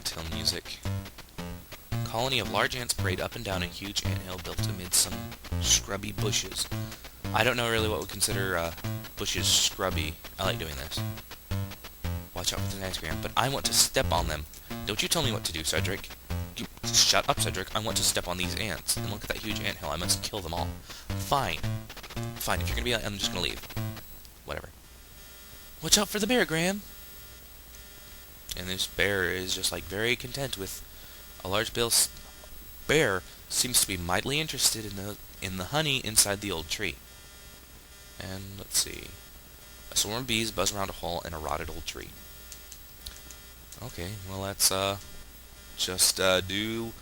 anthill music. A colony of large ants parade up and down a huge anthill built amid some scrubby bushes. I don't know really what we consider bushes scrubby. I like doing this. Watch out for the ice cream, but I want to step on them. Don't you tell me what to do, Cedric. Shut up, Cedric. I want to step on these ants. And look at that huge anthill. I must kill them all. Fine. Fine, if you're gonna be like, I'm just gonna leave. Whatever. Watch out for the bear, Graham. And this bear is just like very content with a large bear seems to be mightily interested in the honey inside the old tree. And let's see. A swarm of bees buzz around a hole in a rotted old tree. Okay, well let's just do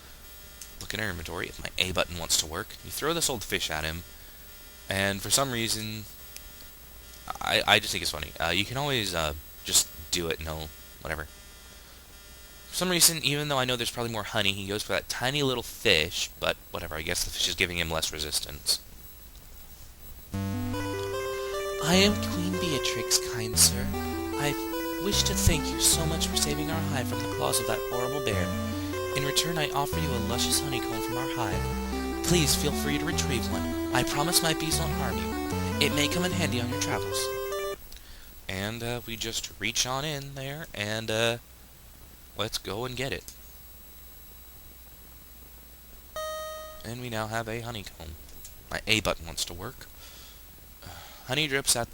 look in our inventory if my A button wants to work. You throw this old fish at him, and for some reason, I just think it's funny. You can always just do it, no, whatever. For some reason, even though I know there's probably more honey, he goes for that tiny little fish, but whatever, I guess the fish is giving him less resistance. I am Queen Beatrix, kind sir. I wish to thank you so much for saving our hive from the claws of that horrible bear. In return, I offer you a luscious honeycomb from our hive. Please feel free to retrieve one. I promise my bees won't harm you. It may come in handy on your travels. And we just reach on in there, and let's go and get it. And we now have a honeycomb. My A button wants to work. Honey drips at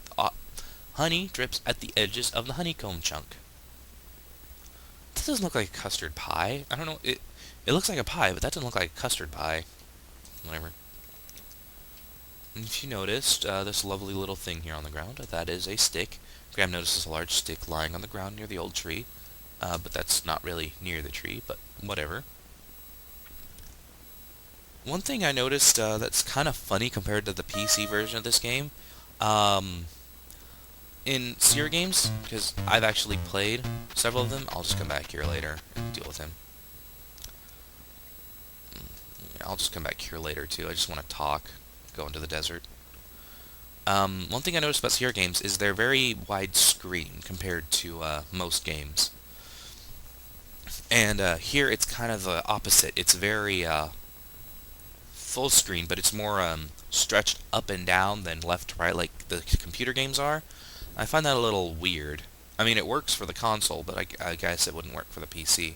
the edges of the honeycomb chunk. This doesn't look like a custard pie. I don't know. It looks like a pie, but that doesn't look like a custard pie. Whatever. And if you noticed, this lovely little thing here on the ground, that is a stick. Graham notices a large stick lying on the ground near the old tree. But that's not really near the tree, but whatever. One thing I noticed that's kind of funny compared to the PC version of this game, in Seer games, because I've actually played several of them, I'll just come back here later and deal with him. I'll just come back here later too, I just want to talk, go into the desert. One thing I noticed about Seer games is they're very widescreen compared to most games. And here it's kind of the opposite. It's very full screen, but it's more stretched up and down than left to right like the computer games are. I find that a little weird. I mean, it works for the console, but I guess it wouldn't work for the PC.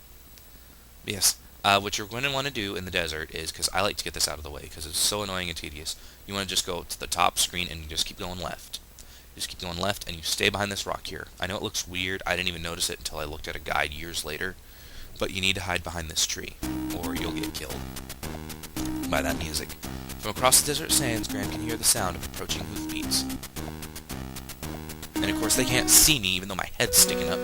Yes, what you're going to want to do in the desert is, because I like to get this out of the way, because it's so annoying and tedious, you want to just go to the top screen and you just keep going left. You just keep going left, and you stay behind this rock here. I know it looks weird. I didn't even notice it until I looked at a guide years later. But you need to hide behind this tree, or you'll get killed by that music. From across the desert sands, Graham can hear the sound of approaching hoofbeats. And of course, they can't see me, even though my head's sticking up.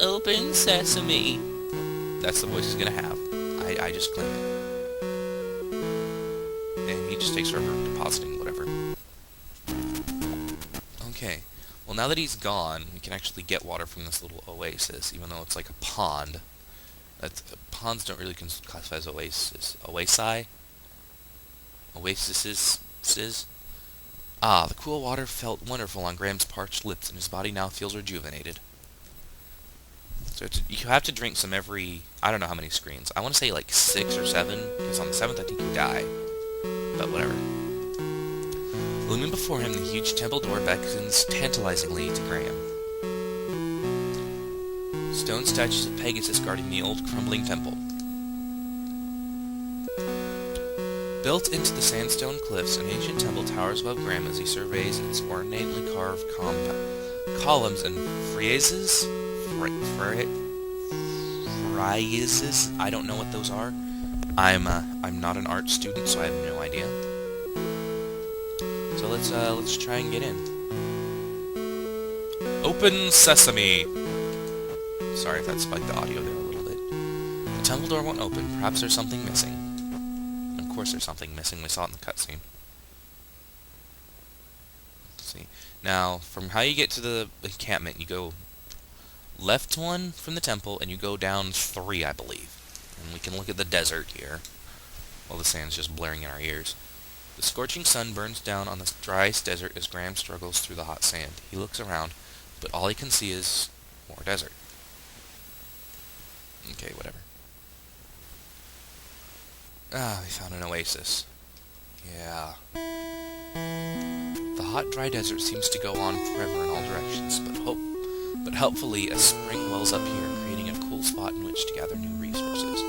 Open sesame. That's the voice he's gonna have. I just claim it. And he just takes forever depositing whatever. Okay. Well, now that he's gone, we can actually get water from this little oasis, even though it's like a pond. Ponds don't really classify as oasis. Oasi? Oases? Ah, the cool water felt wonderful on Graham's parched lips, and his body now feels rejuvenated. So you have to drink some every, I don't know how many screens. I want to say like 6 or 7, because on the 7th I think you die. But whatever. Looming before him, the huge temple door beckons tantalizingly to Graham. Stone statues of Pegasus guarding the old crumbling temple. Built into the sandstone cliffs, an ancient temple towers above Graham as he surveys its ornately carved columns and friezes. Friezes? I don't know what those are. I'm not an art student, so I have no idea. So let's try and get in. Open sesame! Sorry if that spiked the audio there a little bit. The temple door won't open. Perhaps there's something missing. Of course there's something missing. We saw it in the cutscene. Let's see. Now, from how you get to the encampment, you go left 1 from the temple, and you go down 3, I believe. And we can look at the desert here, while the sand's just blaring in our ears. The scorching sun burns down on the dry desert as Graham struggles through the hot sand. He looks around, but all he can see is more desert. Okay, whatever. Ah, we found an oasis. Yeah. The hot, dry desert seems to go on forever in all directions, but helpfully a spring wells up here, creating a cool spot in which to gather new resources.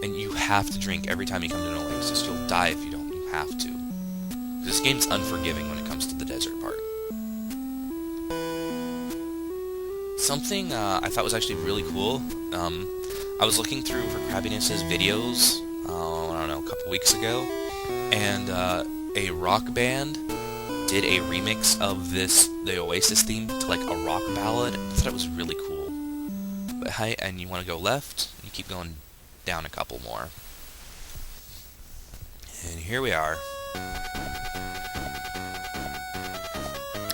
And you have to drink every time you come to an oasis. You'll die if you don't. You have to. This game's unforgiving when it comes to the desert part. Something I thought was actually really cool. I was looking through for Crabbiness's videos, I don't know, a couple weeks ago, and a rock band did a remix of the Oasis theme to like a rock ballad. I thought it was really cool. But hi, and you want to go left, you keep going down a couple more. And here we are.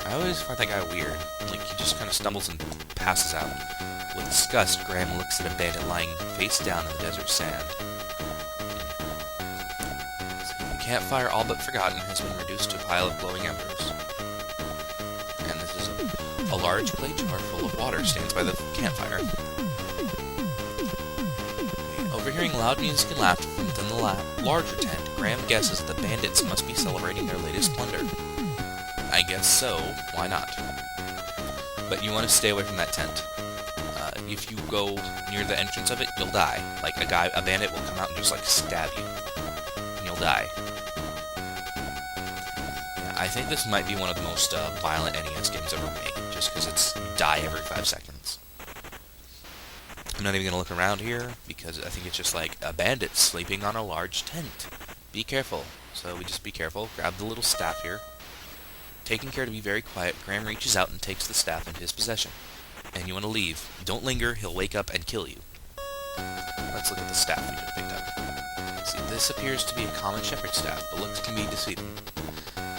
I always find that guy weird. Like, he just kind of stumbles and passes out. With disgust, Graham looks at a bandit lying face down in the desert sand. The campfire, all but forgotten, has been reduced to a pile of glowing embers. And this is a large clay jar full of water stands by the campfire. Overhearing loud music and laughter from within the larger tent, Graham guesses that the bandits must be celebrating their latest plunder. I guess so, why not? But you want to stay away from that tent. If you go near the entrance of it, you'll die. Like, a bandit will come out and just, like, stab you. And you'll die. Yeah, I think this might be one of the most violent NES games ever made, just because it's die every 5 seconds. I'm not even going to look around here, because I think it's just like a bandit sleeping on a large tent. Be careful. So we just be careful. Grab the little staff here. Taking care to be very quiet, Graham reaches out and takes the staff into his possession. And you want to leave. Don't linger, he'll wake up and kill you. Let's look at the staff we just picked up. See, this appears to be a common shepherd's staff, but looks can be deceiving.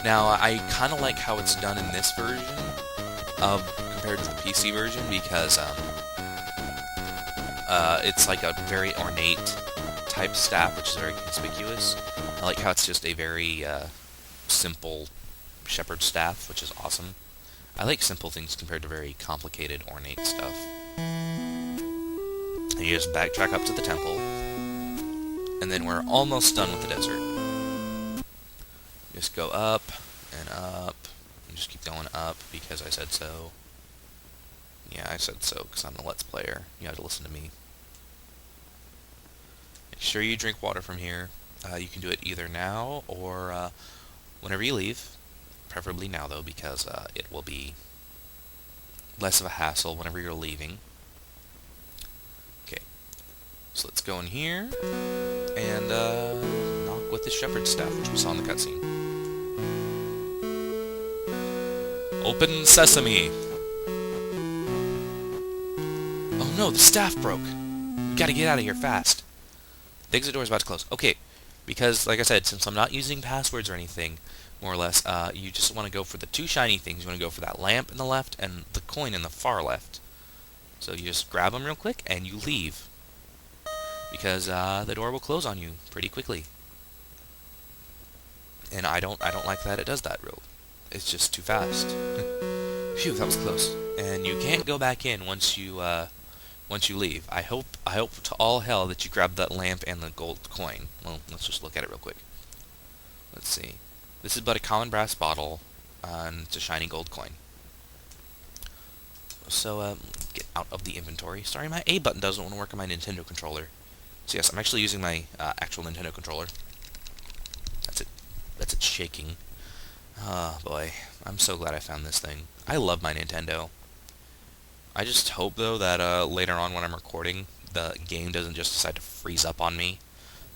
Now, I kind of like how it's done in this version, compared to the PC version, because, it's like a very ornate type staff, which is very conspicuous. I like how it's just a very, simple shepherd's staff, which is awesome. I like simple things compared to very complicated, ornate stuff. And you just backtrack up to the temple, and then we're almost done with the desert. Just go up, and just keep going up, because I said so. Yeah, I said so, because I'm the Let's Player. You have to listen to me. Make sure you drink water from here. You can do it either now, or whenever you leave. Preferably now, though, because it will be less of a hassle whenever you're leaving. Okay, so let's go in here and knock with the shepherd's staff, which we saw in the cutscene. Open sesame! Oh no, the staff broke! We gotta get out of here fast. The exit door is about to close. Okay, because, like I said, since I'm not using passwords or anything, more or less, you just want to go for the two shiny things. You want to go for that lamp in the left and the coin in the far left. So you just grab them real quick and you leave, because the door will close on you pretty quickly. And I don't like that it does that real. It's just too fast. Phew, that was close. And you can't go back in once you leave. I hope to all hell that you grab that lamp and the gold coin. Well, let's just look at it real quick. Let's see. This is but a common brass bottle, and it's a shiny gold coin. So, get out of the inventory. Sorry, my A button doesn't want to work on my Nintendo controller. So yes, I'm actually using my actual Nintendo controller. That's it shaking. Oh, boy. I'm so glad I found this thing. I love my Nintendo. I just hope, though, that later on when I'm recording, the game doesn't just decide to freeze up on me.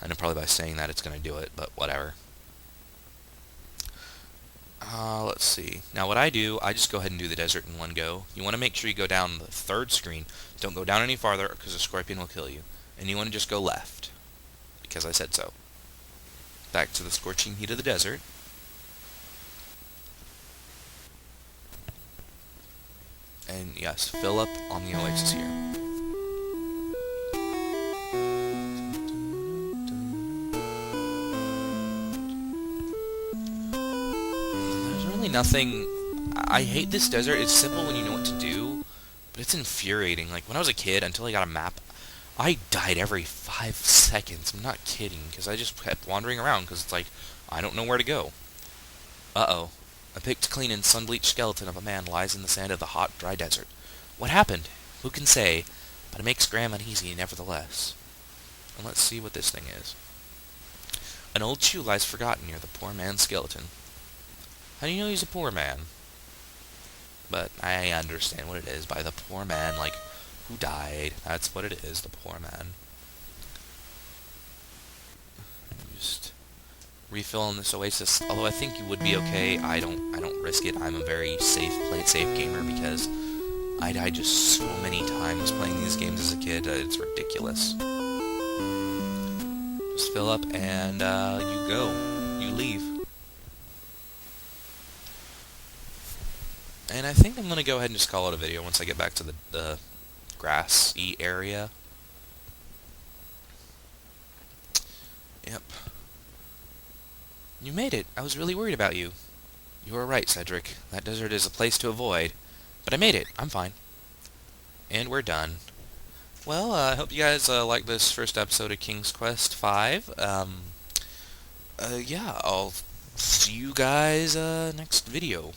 I know probably by saying that it's going to do it, but whatever. Let's see. Now what I do, I just go ahead and do the desert in one go. You want to make sure you go down the third screen. Don't go down any farther, because a scorpion will kill you. And you want to just go left, because I said so. Back to the scorching heat of the desert. And yes, fill up on the oasis here. Nothing. I hate this desert. It's simple when you know what to do, But it's infuriating. Like, when I was a kid, until I got a map, I died every 5 seconds. I'm not kidding, because I just kept wandering around, because it's like, I don't know where to go. Uh-oh. A picked, clean, and sun-bleached skeleton of a man lies in the sand of the hot, dry desert. What happened? Who can say? But it makes Graham uneasy, nevertheless. And let's see what this thing is. An old shoe lies forgotten near the poor man's skeleton. How do you know he's a poor man? But I understand what it is by the poor man, like, who died. That's what it is, the poor man. Just refilling this oasis. Although I think you would be okay. I don't risk it. I'm a very play it safe gamer because I died just so many times playing these games as a kid. It's ridiculous. Just fill up and you go. You leave. And I think I'm going to go ahead and just call it a video once I get back to the grassy area. Yep. You made it. I was really worried about you. You were right, Cedric. That desert is a place to avoid. But I made it. I'm fine. And we're done. Well, I hope you guys like this first episode of King's Quest V. Yeah, I'll see you guys next video.